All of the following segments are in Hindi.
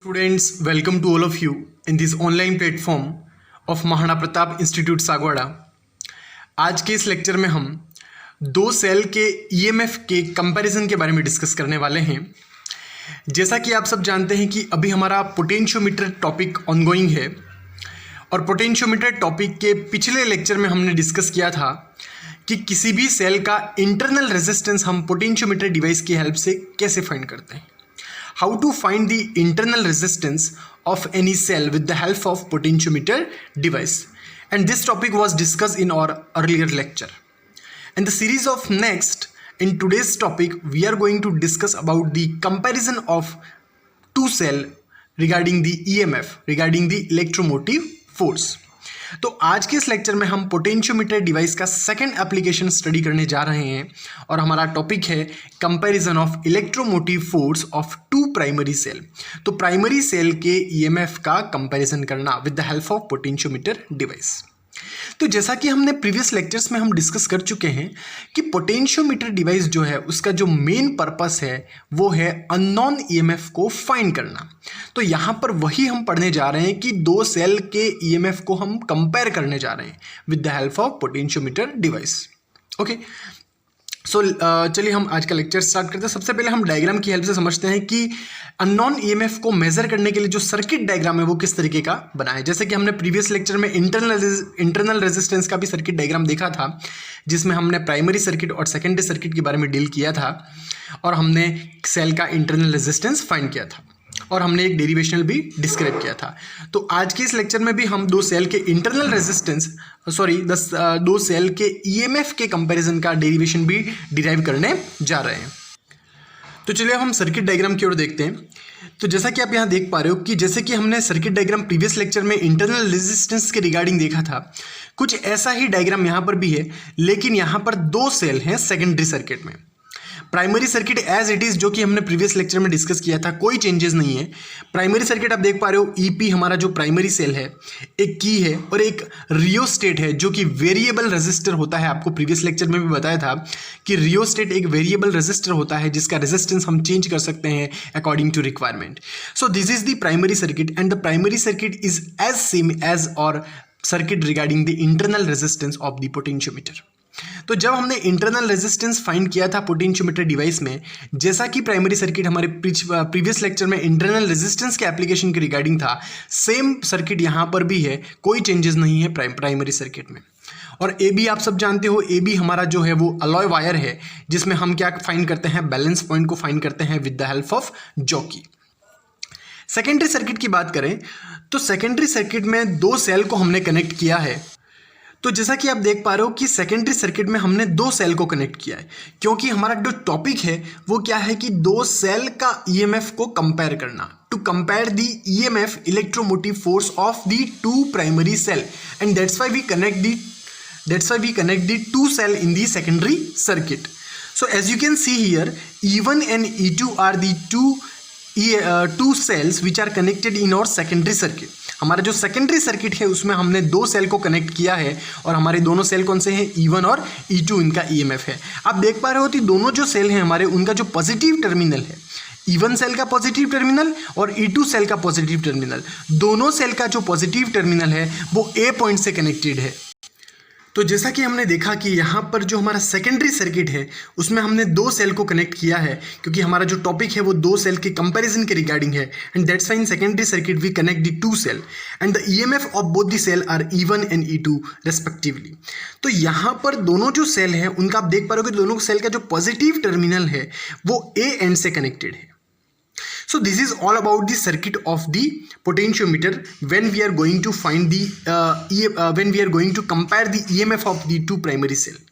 Students, welcome to all of you in this online platform of Maharana Pratap institute Sagwara. आज के इस लेक्चर में हम दो सेल के ईएमएफ के कंपैरिजन के बारे में डिस्कस करने वाले हैं। जैसा कि आप सब जानते हैं कि अभी हमारा पोटेंशियोमीटर टॉपिक ऑनगोइंग है और पोटेंशियोमीटर टॉपिक के पिछले लेक्चर में हमने डिस्कस किया था कि किसी भी सेल का इंटरनल रेजिस्टेंस हम पोटेंशियोमीटर डिवाइस की हेल्प से कैसे फाइंड करते हैं। How to find the internal resistance of any cell with the help of potentiometer device, and this topic was discussed in our earlier lecture. In the series of next, in today's topic we are going to discuss about the comparison of two cell regarding the EMF, regarding the electromotive force. तो आज के इस लेक्चर में हम पोटेंशियोमीटर डिवाइस का सेकंड एप्लीकेशन स्टडी करने जा रहे हैं और हमारा टॉपिक है comparison of electromotive force of two primary cell. तो प्राइमरी सेल के ईएमएफ का कंपैरिजन करना with the help of potentiometer device. तो जैसा कि हमने प्रीवियस लेक्चर्स में हम डिस्कस कर चुके हैं कि पोटेंशियोमीटर डिवाइस जो है उसका जो मेन पर्पस है वो है अननोन ईएमएफ को फाइंड करना। तो यहाँ पर वही हम पढ़ने जा रहे हैं कि दो सेल के ईएमएफ को हम कंपेयर करने जा रहे हैं with the help of potentiometer device. Okay, so चलिए हम आज का लेक्चर स्टार्ट करते हैं। सबसे पहले हम डायग्राम की हेल्प से समझते हैं कि अननोन ईएमएफ को मेजर करने के लिए जो सर्किट डायग्राम है वो किस तरीके का बना है। जैसे कि हमने प्रीवियस लेक्चर में इंटरनल रेजिस्टेंस का भी सर्किट डायग्राम देखा था, जिसमें हमने प्राइमरी सर्किट और सेकेंडरी सर्किट के बारे में डील किया था और हमने सेल का इंटरनल रेजिस्टेंस फाइंड किया था और हमने एक डेरिवेशनल भी डिस्क्राइब किया था। तो आज के इस लेक्चर में भी हम दो सेल के इंटरनल रेजिस्टेंस दो सेल के ईएमएफ के कंपैरिजन का डेरिवेशन भी डिराइव करने जा रहे हैं। तो चलिए अब हम सर्किट डायग्राम की ओर देखते हैं। तो जैसा कि आप यहाँ देख पा रहे हो कि जैसे कि हमने सर्किट डायग्राम प्रीवियस लेक्चर में इंटरनल रेजिस्टेंस के रिगार्डिंग देखा था, कुछ ऐसा ही डायग्राम यहाँ पर भी है, लेकिन यहाँ पर दो सेल हैं सेकेंडरी सर्किट में। Primary circuit as it is जो कि हमने प्रीवियस लेक्चर में डिस्कस किया था, कोई चेंजेस नहीं है। प्राइमरी सर्किट आप देख पा रहे हो, ईपी हमारा जो प्राइमरी सेल है, एक की है और एक रियोस्टेट है जो कि वेरिएबल रेजिस्टर होता है। आपको प्रीवियस लेक्चर में भी बताया था कि रियोस्टेट एक वेरिएबल रेजिस्टर होता है जिसका रेजिस्टेंस हम चेंज कर सकते हैं according to requirement. So this is the primary circuit and the primary circuit is as same as our circuit regarding the internal resistance of the potentiometer. तो जब हमने इंटरनल रेजिस्टेंस फाइंड किया था पोटेंशियोमीटर डिवाइस में, जैसा कि प्राइमरी सर्किट हमारे प्रीवियस लेक्चर में इंटरनल रेजिस्टेंस के एप्लीकेशन के रिगार्डिंग था, सेम सर्किट यहाँ पर भी है, कोई चेंजेस नहीं है प्राइमरी सर्किट में। और ए बी आप सब जानते हो, ए बी हमारा जो है वो अलॉय वायर है जिसमें हम क्या फाइंड करते हैं, बैलेंस पॉइंट को फाइंड करते हैं with the help of jockey. Secondary circuit की बात करें तो सेकेंडरी सर्किट में दो सेल को हमने कनेक्ट किया है। तो जैसा कि आप देख पा रहे हो कि सेकेंडरी सर्किट में हमने दो सेल को कनेक्ट किया है, क्योंकि हमारा जो टॉपिक है वो क्या है कि दो सेल का ईएमएफ को कंपेयर करना, to compare the EMF electromotive force of the two primary cell, and that's why we connect the two cell in the secondary circuit. So as you can see here, E1 and E2 are the two cells which are connected in our secondary circuit। हमारा जो सेकेंडरी सर्किट है उसमें हमने दो सेल को कनेक्ट किया है और हमारे दोनों सेल कौन से हैं, E1 और E2, इनका ईएमएफ है। आप देख पा रहे हो कि दोनों जो सेल हैं हमारे, उनका जो पॉजिटिव टर्मिनल है, E1 सेल का पॉजिटिव टर्मिनल और E2 सेल का पॉजिटिव टर्मिनल, दोनों सेल का जो पॉजिटिव टर्मिनल है वो ए पॉइंट से कनेक्टेड है। तो जैसा कि हमने देखा कि यहाँ पर जो हमारा सेकेंडरी सर्किट है उसमें हमने दो सेल को कनेक्ट किया है, क्योंकि हमारा जो टॉपिक है वो दो सेल के कंपैरिजन के रिगार्डिंग है, and that's why in secondary circuit we connect the two cell and the EMF of both the cell are E1 and E2 respectively. तो यहाँ पर दोनों जो सेल हैं उनका आप देख पा रहे हो कि दोनों सेल का जो पॉजिटिव टर्मिनल है वो ए एंड से कनेक्टेड है। So this is all about the circuit of the potentiometer when we are going to find the when we are going to compare the EMF of the two primary cell।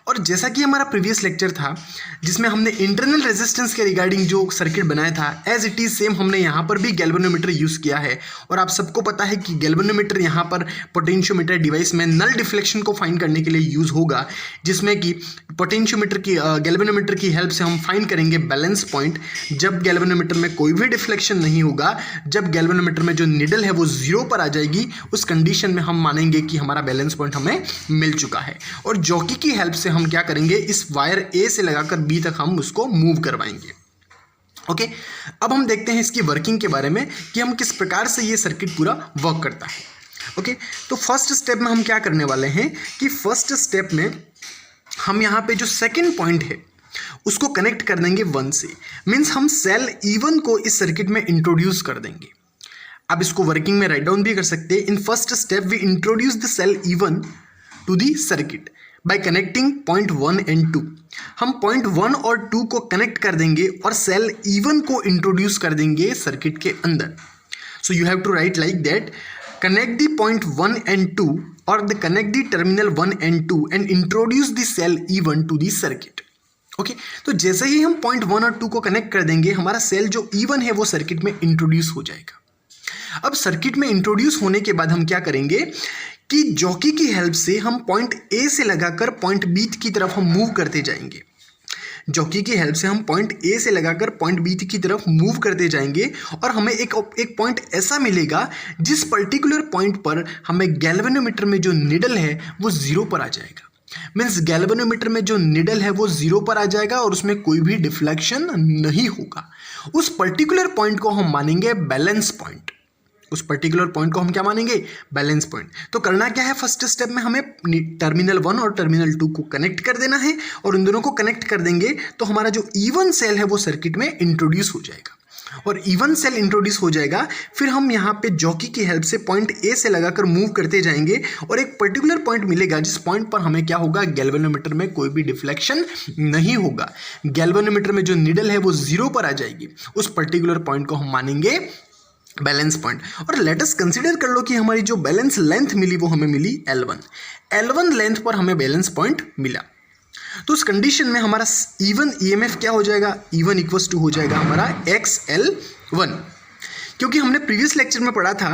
और जैसा कि हमारा प्रीवियस लेक्चर था जिसमें हमने इंटरनल रेजिस्टेंस के रिगार्डिंग जो सर्किट बनाया था, एज इट इज सेम हमने यहाँ पर भी गैल्वेनोमीटर यूज़ किया है। और आप सबको पता है कि गैल्वेनोमीटर यहाँ पर पोटेंशियोमीटर डिवाइस में नल डिफ्लेक्शन को फाइंड करने के लिए यूज़ होगा, जिसमें कि पोटेंशियोमीटर की गैल्वेनोमीटर की हेल्प से हम फाइंड करेंगे बैलेंस पॉइंट। जब गैल्वेनोमीटर में कोई भी डिफ्लेक्शन नहीं होगा, जब गैल्वेनोमीटर में जो निडल है वो जीरो पर आ जाएगी, उस कंडीशन में हम मानेंगे कि हमारा बैलेंस पॉइंट हमें मिल चुका है। और जॉकी की हेल्प से हम क्या करेंगे, इस वायर ए से लगाकर बी तक हम उसको मूव करवाएंगे। ओके, अब हम देखते हैं इसकी वर्किंग के बारे में कि हम किस प्रकार से ये सर्किट पूरा वर्क करता है। ओके, तो फर्स्ट स्टेप में हम क्या करने वाले हैं कि फर्स्ट स्टेप में हम यहाँ पे जो सेकंड पॉइंट है उसको कनेक्ट कर देंगे 1 से, मीन्स हम सेल E1 को इस सर्किट में इंट्रोड्यूस कर देंगे। आप इसको वर्किंग में राइट डाउन भी कर सकते हैं। In first step we introduce the cell E1 to the circuit by connecting point 1 and 2। हम पॉइंट 1 और 2 को कनेक्ट कर देंगे और सेल E1 को इंट्रोड्यूस कर देंगे सर्किट के अंदर। So you have to write like that, connect the point 1 and 2 or the connect the terminal 1 and 2 and introduce the cell E1 to the circuit। Okay, तो जैसे ही हम पॉइंट 1 और 2 को कनेक्ट कर देंगे हमारा सेल जो E1 है वो सर्किट में इंट्रोड्यूस हो जाएगा। अब सर्किट में इंट्रोड्यूस होने के बाद हम क्या करेंगे कि जॉकी की हेल्प से हम पॉइंट A से लगाकर पॉइंट B की तरफ हम मूव करते जाएंगे। जॉकी की हेल्प से हम पॉइंट A से लगाकर पॉइंट B की तरफ मूव करते जाएंगे और हमें एक पॉइंट ऐसा मिलेगा जिस पर्टिकुलर पॉइंट पर हमें गैल्वेनोमीटर में जो निडल है वो 0 पर आ जाएगा। मीन्स गैल्वेनोमीटर में जो निडल है वो 0 पर आ जाएगा और उसमें कोई भी डिफ्लेक्शन नहीं होगा। उस पर्टिकुलर पॉइंट को हम मानेंगे बैलेंस पॉइंट। उस पर्टिकुलर पॉइंट को हम क्या मानेंगे? Balance point. तो करना क्या है, फर्स्ट स्टेप में हमें टर्मिनल 1 और टर्मिनल 2 को कनेक्ट कर देना है और इन दोनों को कनेक्ट कर देंगे तो हमारा जो E1 सेल है वो सर्किट में इंट्रोड्यूस हो जाएगा। और E1 सेल इंट्रोड्यूस हो जाएगा, फिर हम यहाँ पे जॉकी की हेल्प से पॉइंट A से लगाकर मूव करते जाएंगे और एक पर्टिकुलर पॉइंट मिलेगा जिस पॉइंट पर हमें क्या होगा, गैल्वेनोमीटर में कोई भी डिफ्लेक्शन नहीं होगा। गैल्वेनोमीटर में जो निडल है वो 0 पर आ जाएगी। उस पर्टिकुलर पॉइंट को हम मानेंगे बैलेंस पॉइंट। और लेट अस कंसीडर कर लो कि हमारी जो बैलेंस लेंथ मिली वो हमें मिली L1 लेंथ पर हमें बैलेंस पॉइंट मिला। तो उस कंडीशन में हमारा E1 EMF क्या हो जाएगा? E1 इक्वल्स टू हो जाएगा हमारा XL1, क्योंकि हमने प्रीवियस लेक्चर में पढ़ा था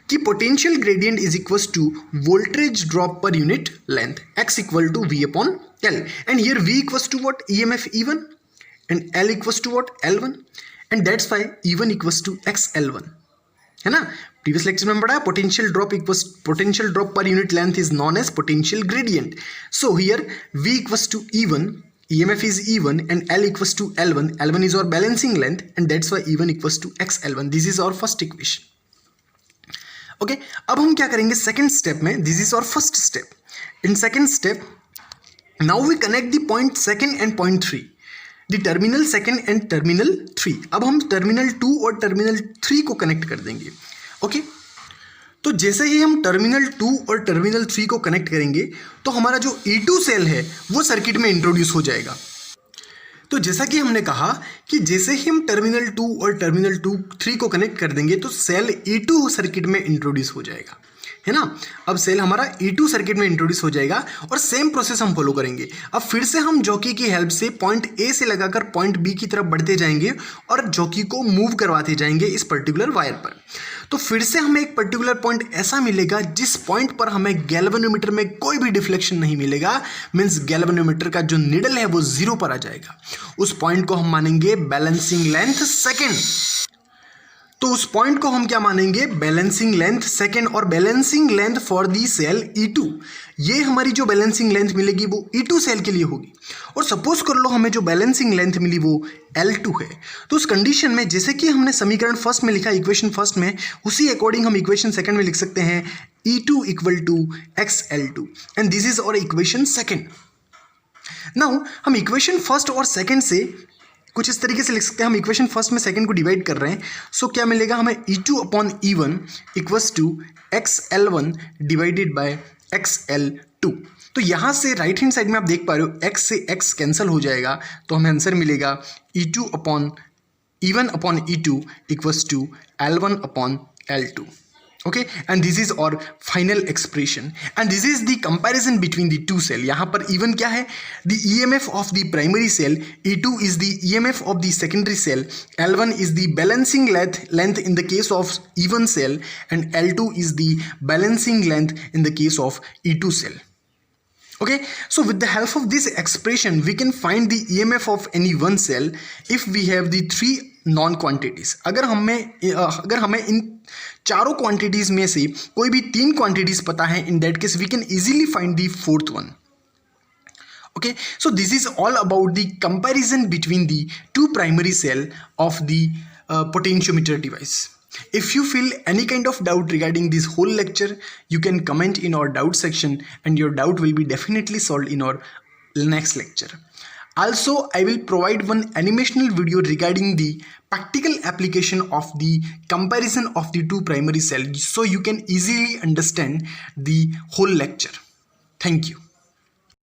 कि potential gradient is equals to voltage drop per unit length, X equal to V upon L, and here V equals to what? EMF E1 and L equals to what? L1, and that's why E1 equals to XL1, है ना। प्रीवियस लेक्चर में पढ़ा potential drop per unit length is known as potential gradient. So here V equals to E1, EMF is E1 and L equals to L1. L1 is our balancing length and that's why E1 equals to XL1. This is our first equation. Okay, अब हम क्या करेंगे सेकेंड स्टेप में? This is our first step. In second step, now we connect the point 2 and point 3. The terminal 2 and terminal 3. अब हम टर्मिनल 2 और टर्मिनल 3 को कनेक्ट कर देंगे। ओके, तो जैसे ही हम टर्मिनल 2 और टर्मिनल 3 को कनेक्ट करेंगे तो हमारा जो E2 सेल है वो सर्किट में इंट्रोड्यूस हो जाएगा। तो जैसा कि हमने कहा कि जैसे ही हम टर्मिनल 2 और टर्मिनल 3 को कनेक्ट कर देंगे तो सेल E2 सर्किट में इंट्रोड्यूस हो जाएगा, है ना। अब सेल हमारा E2 सर्किट में इंट्रोड्यूस हो जाएगा और सेम प्रोसेस हम फॉलो करेंगे। अब फिर से हम जॉकी की हेल्प से पॉइंट A से लगाकर पॉइंट B की तरफ बढ़ते जाएंगे और जॉकी को मूव करवाते जाएंगे इस पर्टिकुलर वायर पर। तो फिर से हमें एक पर्टिकुलर पॉइंट ऐसा मिलेगा जिस पॉइंट पर हमें गैल्वेनोमीटर में कोई भी डिफ्लेक्शन नहीं मिलेगा। मीन्स गैल्वेनोमीटर का जो निडल है वो 0 पर आ जाएगा। उस पॉइंट को हम मानेंगे बैलेंसिंग लेंथ सेकेंड। तो उस पॉइंट को हम क्या मानेंगे? Balancing length second. और balancing length for the cell E2, ये हमारी जो बैलेंसिंग लेंथ मिलेगी वो E2 सेल के लिए होगी। और सपोज कर लो हमें जो बैलेंसिंग लेंथ मिली वो L2 है। तो उस कंडीशन में जैसे कि हमने समीकरण फर्स्ट में लिखा, इक्वेशन फर्स्ट में, उसी अकॉर्डिंग हम इक्वेशन सेकेंड में लिख सकते हैं E2 equal to XL2 and this is our equation second. Now हम इक्वेशन फर्स्ट और सेकेंड से कुछ इस तरीके से लिख सकते हैं। हम इक्वेशन फर्स्ट में सेकंड को डिवाइड कर रहे हैं। सो क्या मिलेगा हमें? E2 upon E1 equals to XL1 divided by XL2। तो यहाँ से राइट हैंड साइड में आप देख पा रहे हो X से X कैंसिल हो जाएगा तो हमें आंसर मिलेगा E1 upon E2 equals to L1 अपॉन L2। Okay, and this is our final expression and this is the comparison between the two cell. यहाँ पर E1 क्या है? The EMF of the primary cell, E2 is the EMF of the secondary cell, L1 is the balancing length in the case of E1 cell and L2 is the balancing length in the case of E2 cell. Okay, so with the help of this expression we can find the EMF of any one cell if we have the three non quantities. अगर हमें इन चारों क्वांटिटीज में से कोई भी 3 क्वांटिटीज पता है, in that case we can easily find the fourth one. Okay, so this is all about the comparison between the two primary cell of the potentiometer device. If you feel any kind of doubt regarding this whole lecture, you can comment in our doubt section and your doubt will be definitely solved in our next lecture. Also, I will provide one animational video regarding the practical application of the comparison of the two primary cells so you can easily understand the whole lecture. Thank you.